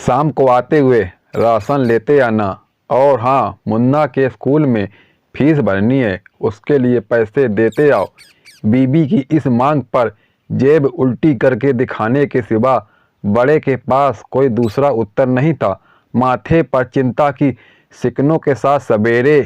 शाम को आते हुए राशन लेते आना। और हाँ, मुन्ना के स्कूल में फीस भरनी है, उसके लिए पैसे देते आओ। बीबी की इस मांग पर जेब उल्टी करके दिखाने के सिवा बड़े के पास कोई दूसरा उत्तर नहीं था। माथे पर चिंता की सिकनों के साथ सवेरे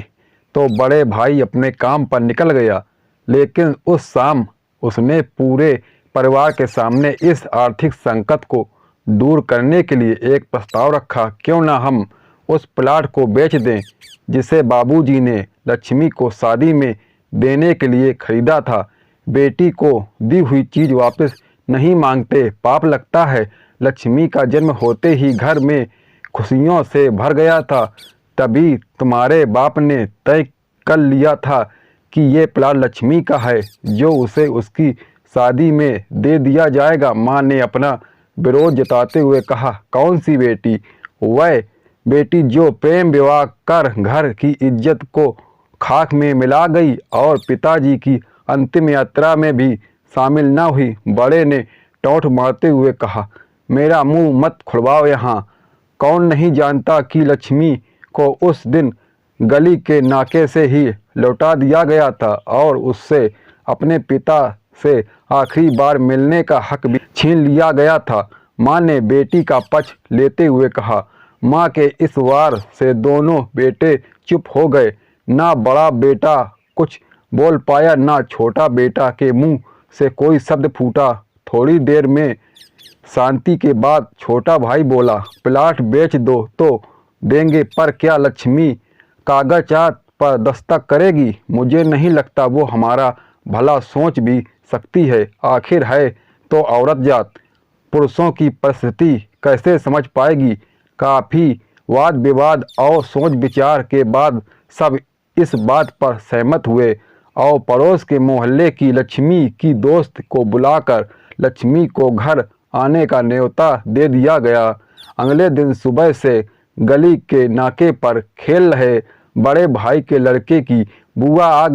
तो बड़े भाई अपने काम पर निकल गया, लेकिन उस शाम उसने पूरे परिवार के सामने इस आर्थिक संकट को दूर करने के लिए एक प्रस्ताव रखा। क्यों ना हम उस प्लाट को बेच दें जिसे बाबूजी ने लक्ष्मी को शादी में देने के लिए खरीदा था। बेटी को दी हुई चीज वापस नहीं मांगते पाप लगता है। लक्ष्मी का जन्म होते ही घर में खुशियों से भर गया था। तभी तुम्हारे बाप ने तय कर लिया था कि ये प्लाट लक्ष्मी का है, जो उसे उसकी शादी में दे दिया जाएगा। माँ ने अपना विरोध जताते हुए कहा, कौन सी बेटी? वह बेटी जो प्रेम विवाह कर घर की इज्जत को खाक में मिला गई और पिताजी की अंतिम यात्रा में भी शामिल न हुई। बड़े ने टौंट मारते हुए कहा, मेरा मुंह मत खुलवाओ यहाँ। कौन नहीं जानता कि लक्ष्मी को उस दिन गली के नाके से ही लौटा दिया गया था और उससे अपने पिता से आखिरी बार मिलने का हक भी छीन लिया गया था। माँ ने बेटी का पक्ष लेते हुए कहा। माँ के इस वार से दोनों बेटे चुप हो गए। ना बड़ा बेटा कुछ बोल पाया, ना छोटा बेटा के मुंह से कोई शब्द फूटा। थोड़ी देर में शांति के बाद छोटा भाई बोला, प्लाट बेच दो तो देंगे, पर क्या लक्ष्मी कागजात पर दस्तखत करेगी? मुझे नहीं लगता वो हमारा भला सोच भी सकती है। आखिर है तो औरत जात, पुरुषों की परिस्थिति कैसे समझ पाएगी? काफ़ी वाद विवाद और सोच विचार के बाद सब इस बात पर सहमत हुए और पड़ोस के मोहल्ले की लक्ष्मी की दोस्त को बुलाकर लक्ष्मी को घर आने का न्योता दे दिया गया। अगले दिन सुबह से गली के नाके पर खेल रहे बड़े भाई के लड़के की बुआ आ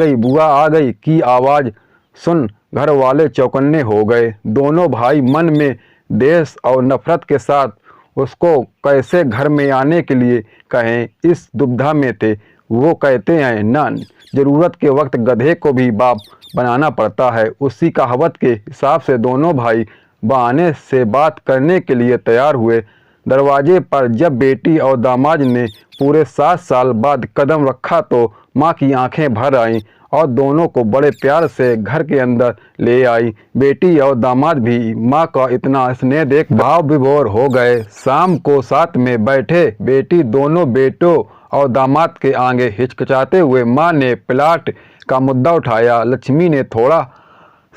गई की आवाज़ सुन घर वाले चौकन्ने हो गए। दोनों भाई मन में देश और नफरत के साथ उसको कैसे घर में आने के लिए कहें, इस दुविधा में थे। वो कहते हैं ना, ज़रूरत के वक्त गधे को भी बाप बनाना पड़ता है। उसी कहावत के हिसाब से दोनों भाई बहाने से बात करने के लिए तैयार हुए। दरवाजे पर जब बेटी और दामाद ने पूरे 7 साल बाद कदम रखा तो माँ की आंखें भर आईं और दोनों को बड़े प्यार से घर के अंदर ले आई। बेटी और दामाद भी माँ का इतना स्नेह देख भाव विभोर हो गए। शाम को साथ में बैठे बेटी दोनों बेटों और दामाद के आगे हिचकिचाते हुए माँ ने प्लाट का मुद्दा उठाया। लक्ष्मी ने थोड़ा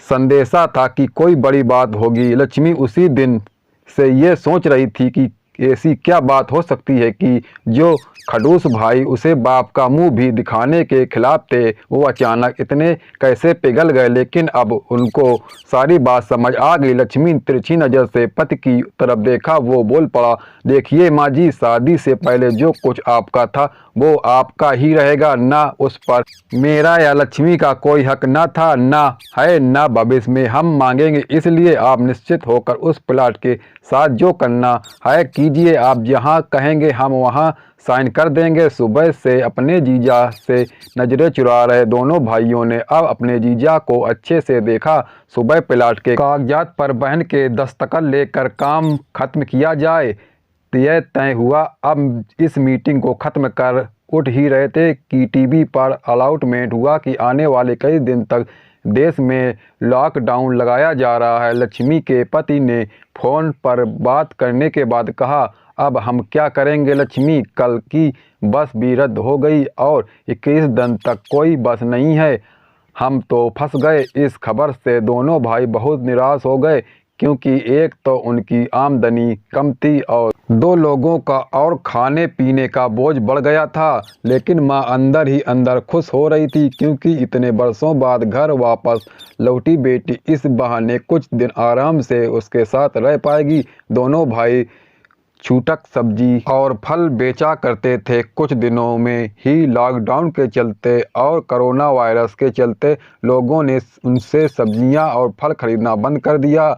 संदेशा था कि कोई बड़ी बात होगी। लक्ष्मी उसी दिन से ये सोच रही थी कि ऐसी क्या बात हो सकती है कि जो खड़ूस भाई उसे बाप का मुंह भी दिखाने के खिलाफ थे, वो अचानक इतने कैसे पिघल गए। लेकिन अब उनको सारी बात समझ आ गई। लक्ष्मी तिरछी नज़र से पति की तरफ देखा। वो बोल पड़ा, देखिए माँ जी, शादी से पहले जो कुछ आपका था वो आपका ही रहेगा। ना उस पर मेरा या लक्ष्मी का कोई हक न था, ना है, ना भविष्य में हम मांगेंगे। इसलिए आप निश्चित होकर उस प्लाट के साथ जो करना है कीजिए। आप जहाँ कहेंगे हम वहाँ साइन कर देंगे। सुबह से अपने जीजा से नजरें चुरा रहे दोनों भाइयों ने अब अपने जीजा को अच्छे से देखा। सुबह प्लाट के कागजात पर बहन के दस्तखत लेकर काम खत्म किया जाए, यह तय हुआ। अब इस मीटिंग को खत्म कर उठ ही रहे थे कि टीवी पर अनाउंसमेंट हुआ कि आने वाले कई दिन तक देश में लॉकडाउन लगाया जा रहा है। लक्ष्मी के पति ने फोन पर बात करने के बाद कहा, अब हम क्या करेंगे लक्ष्मी? कल की बस भी रद्द हो गई और 21 दिन तक कोई बस नहीं है। हम तो फंस गए। इस खबर से दोनों भाई बहुत निराश हो गए, क्योंकि एक तो उनकी आमदनी कम थी और 2 लोगों का और खाने पीने का बोझ बढ़ गया था। लेकिन माँ अंदर ही अंदर खुश हो रही थी, क्योंकि इतने बरसों बाद घर वापस लौटी बेटी इस बहाने कुछ दिन आराम से उसके साथ रह पाएगी। दोनों भाई छूटक सब्जी और फल बेचा करते थे। कुछ दिनों में ही लॉकडाउन के चलते और कोरोना वायरस के चलते लोगों ने उनसे सब्जियां और फल खरीदना बंद कर दिया।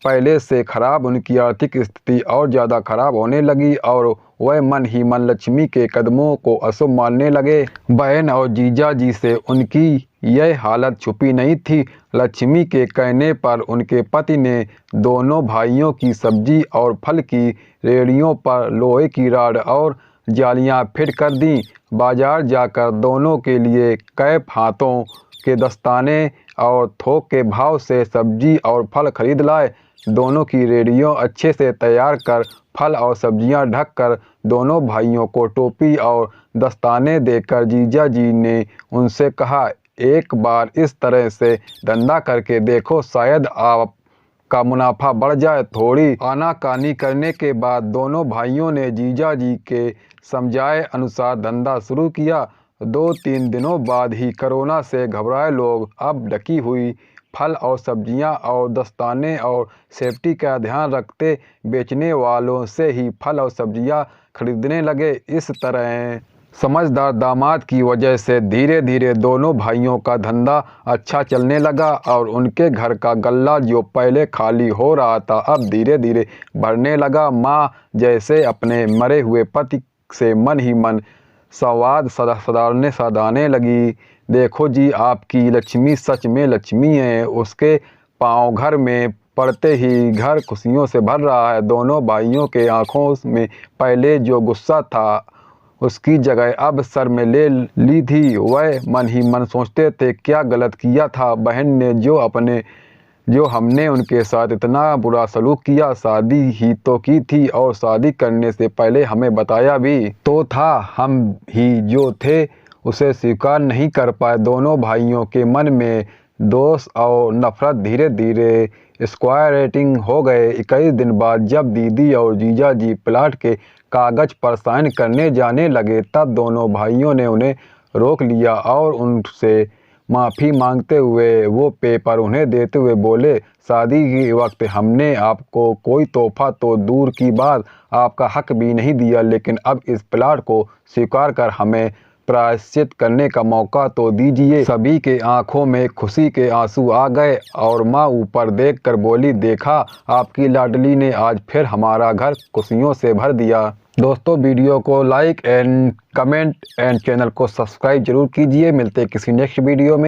पहले से खराब उनकी आर्थिक स्थिति और ज़्यादा खराब होने लगी और वह मन ही मन लक्ष्मी के कदमों को अशुभ मानने लगे। बहन और जीजा जी से उनकी यह हालत छुपी नहीं थी। लक्ष्मी के कहने पर उनके पति ने दोनों भाइयों की सब्जी और फल की रेहड़ियों पर लोहे की राड और जालियां फिट कर दी। बाजार जाकर दोनों के लिए कैप, हाथों के दस्ताने और थोक के भाव से सब्जी और फल खरीद लाए। दोनों की रेहड़ियों अच्छे से तैयार कर फल और सब्जियां ढक कर दोनों भाइयों को टोपी और दस्ताने देकर जीजा जी ने उनसे कहा, एक बार इस तरह से धंधा करके देखो, शायद आपका मुनाफा बढ़ जाए। थोड़ी आनाकानी करने के बाद दोनों भाइयों ने जीजा जी के समझाए अनुसार धंधा शुरू किया। 2-3 दिनों बाद ही कोरोना से घबराए लोग अब ढकी हुई फल और सब्जियां और दस्ताने और सेफ्टी का ध्यान रखते बेचने वालों से ही फल और सब्जियां खरीदने लगे। इस तरह समझदार दामाद की वजह से धीरे धीरे दोनों भाइयों का धंधा अच्छा चलने लगा और उनके घर का गल्ला जो पहले खाली हो रहा था अब धीरे धीरे भरने लगा। माँ जैसे अपने मरे हुए पति से मन ही मन संवाद सदाने लगी। देखो जी, आपकी लक्ष्मी सच में लक्ष्मी है। उसके पाँव घर में पड़ते ही घर खुशियों से भर रहा है। दोनों भाइयों के आंखों में पहले जो गुस्सा था उसकी जगह अब सर में ले ली थी। वह मन ही मन सोचते थे, क्या गलत किया था बहन ने जो हमने उनके साथ इतना बुरा सलूक किया। शादी ही तो की थी और शादी करने से पहले हमें बताया भी तो था। हम ही जो थे उसे स्वीकार नहीं कर पाए। दोनों भाइयों के मन में दोष और नफरत धीरे धीरे स्क्वायरेटिंग हो गए। 21 दिन बाद जब दीदी और जीजा जी प्लाट के कागज पर साइन करने जाने लगे तब दोनों भाइयों ने उन्हें रोक लिया और उनसे माफ़ी मांगते हुए वो पेपर उन्हें देते हुए बोले, शादी के वक्त हमने आपको कोई तोहफा तो दूर की बात आपका हक भी नहीं दिया, लेकिन अब इस प्लाट को स्वीकार कर हमें प्रायश्चित करने का मौका तो दीजिए। सभी के आंखों में खुशी के आंसू आ गए और माँ ऊपर देखकर बोली, देखा आपकी लाडली ने आज फिर हमारा घर खुशियों से भर दिया। दोस्तों, वीडियो को like and comment and channel को सब्सक्राइब जरूर कीजिए। मिलते किसी नेक्स्ट वीडियो में।